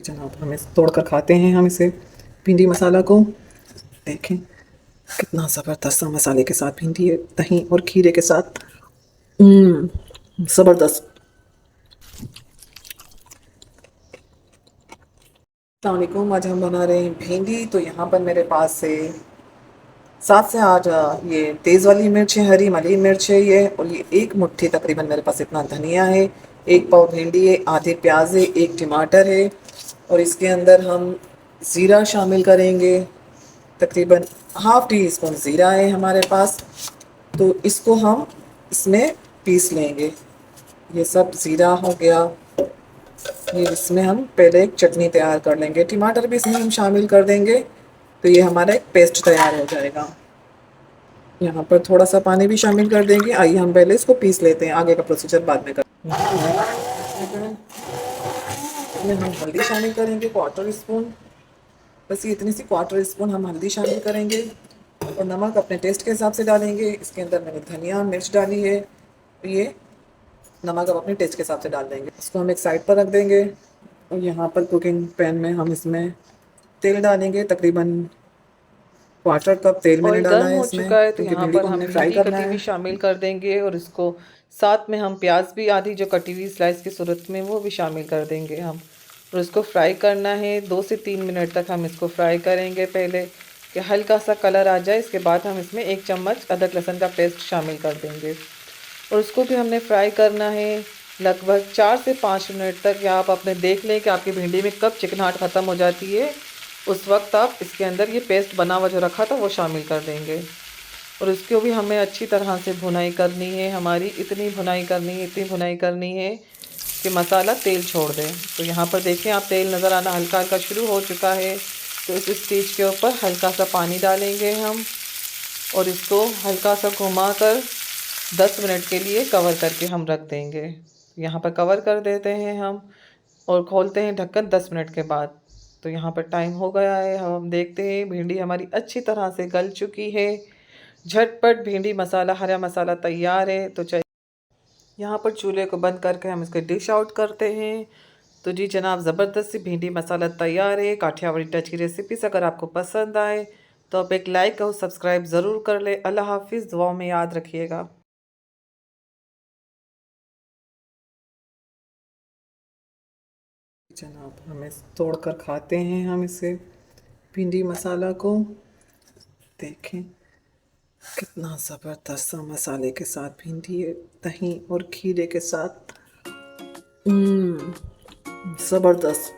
जनाब हम इसे तोड़कर खाते हैं हम इसे भिंडी मसाला को। देखें कितना ज़बरदस्त सा मसाले के साथ भिंडी है, दही और खीरे के साथ। ज़बरदस्त। अस्सलाम वालेकुम। आज हम बना रहे हैं भिंडी। तो यहाँ पर मेरे पास से 7 से 8 ये तेज़ वाली मिर्च है, हरी वाली मिर्च है ये, और ये एक मुट्ठी तकरीबन मेरे पास इतना धनिया है, एक पाव भिंडी है, आधे प्याज है, एक टमाटर है, और इसके अंदर हम ज़ीरा शामिल करेंगे। तकरीबन हाफ़ टी स्पून ज़ीरा है हमारे पास। तो इसको हम इसमें पीस लेंगे। ये सब ज़ीरा हो गया। ये इसमें हम पहले एक चटनी तैयार कर लेंगे, टमाटर भी इसमें हम शामिल कर देंगे। तो ये हमारा एक पेस्ट तैयार हो जाएगा। यहाँ पर थोड़ा सा पानी भी शामिल कर देंगे। आइए हम पहले इसको पीस लेते हैं, आगे का प्रोसीजर बाद में करते हैं। इसमें हम हल्दी शामिल करेंगे, क्वार्टर स्पून। बस ये इतनी सी क्वार्टर स्पून हम हल्दी शामिल करेंगे, और नमक अपने टेस्ट के हिसाब से डालेंगे। इसके अंदर मैंने धनिया मिर्च डाली है, तो ये नमक अब अपने टेस्ट के हिसाब से डाल देंगे। इसको हम एक साइड पर रख देंगे, और यहाँ पर कुकिंग पैन में हम इसमें तेल डालेंगे। तकरीबन क्वार्टर कप तेल मैंने ऑयल डाला गर्म है हो इसमें, चुका है तो क्योंकि यहाँ भिंडी पर को हम हमने फ्राई भिंडी करना कटी हुई है। शामिल कर देंगे, और इसको साथ में हम प्याज भी आधी जो कटी हुई स्लाइस की सूरत में वो भी शामिल कर देंगे हम। और इसको फ्राई करना है 2 से 3 मिनट तक हम इसको फ्राई करेंगे, पहले कि हल्का सा कलर आ जाए। इसके बाद हम इसमें 1 चम्मच अदरक लहसुन का पेस्ट शामिल कर देंगे, और उसको भी हमने फ्राई करना है लगभग 4 से 5 मिनट तक। या आप अपने देख लें कि आपकी भिंडी में कब चिकनाहट ख़त्म हो जाती है, उस वक्त आप इसके अंदर ये पेस्ट बना हुआ जो रखा था वो शामिल कर देंगे। और इसको भी हमें अच्छी तरह से भुनाई करनी है, हमारी इतनी भुनाई करनी है, इतनी भुनाई करनी है कि मसाला तेल छोड़ दे। तो यहाँ पर देखें आप, तेल नज़र आना हल्का हल्का शुरू हो चुका है। तो इस स्टेज के ऊपर हल्का सा पानी डालेंगे हम, और इसको हल्का सा घुमा कर 10 मिनट के लिए कवर करके हम रख देंगे। यहाँ पर कवर कर देते हैं हम, और खोलते हैं ढक्कन 10 मिनट के बाद। तो यहाँ पर टाइम हो गया है, हम देखते हैं भिंडी हमारी अच्छी तरह से गल चुकी है। झटपट भिंडी मसाला, हरा मसाला तैयार है। तो चाहिए यहाँ पर चूल्हे को बंद करके हम इसको डिश आउट करते हैं। तो जी जनाब, ज़बरदस्त सी भिंडी मसाला तैयार है। काठियावाड़ी टच की रेसिपीज़ अगर आपको पसंद आए तो आप एक लाइक और सब्सक्राइब ज़रूर कर ले। अल्लाह हाफिज़, दुआओं में याद रखिएगा। जनाब हम इस तोड़कर खाते हैं हम इसे भिंडी मसाला को। देखें कितना ज़बरदस्त सा मसाले के साथ भिंडी है, दही और खीरे के साथ। ज़बरदस्त।